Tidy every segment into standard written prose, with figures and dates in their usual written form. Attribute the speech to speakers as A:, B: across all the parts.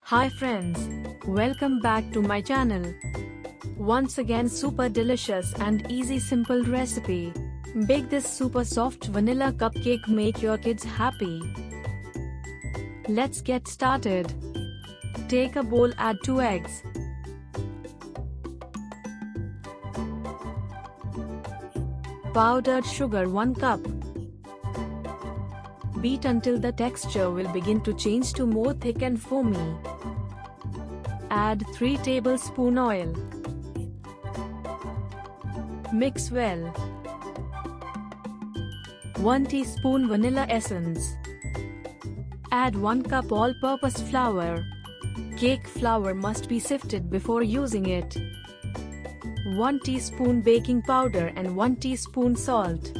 A: Hi friends, welcome back to my channel. Once again super delicious and easy simple recipe. Bake this super soft vanilla cupcake, make your kids happy. Let's get started. Take a bowl, add 2 eggs. Powdered sugar 1 cup. Beat until the texture will begin to change to more thick and foamy. Add 3 tablespoons oil. Mix well. 1 teaspoon vanilla essence. Add 1 cup all-purpose flour. Cake flour must be sifted before using it. 1 teaspoon baking powder and 1 teaspoon salt.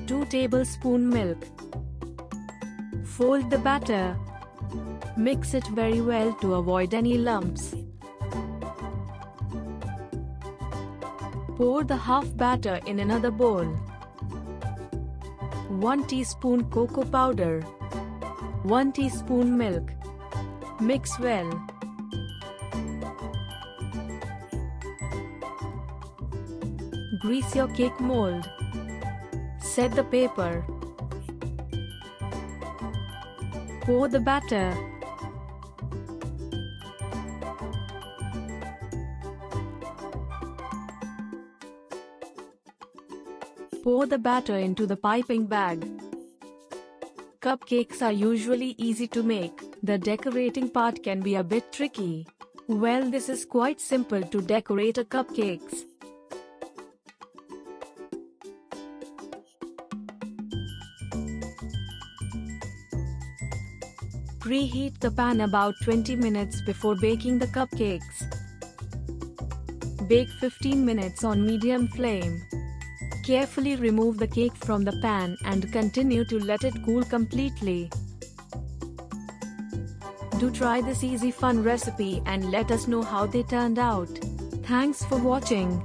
A: 2 tablespoons milk. Fold the batter. Mix it very well to avoid any lumps. Pour the half batter in another bowl. 1 teaspoon cocoa powder. 1 teaspoon milk. Mix well. Grease your cake mold. Set the paper. Pour the batter. Pour the batter into the piping bag. Cupcakes are usually easy to make. The decorating part can be a bit tricky. Well, this is quite simple to decorate a cupcakes. Preheat the pan about 20 minutes before baking the cupcakes. Bake 15 minutes on medium flame. Carefully remove the cake from the pan and continue to let it cool completely. Do try this easy fun recipe and let us know how they turned out. Thanks for watching.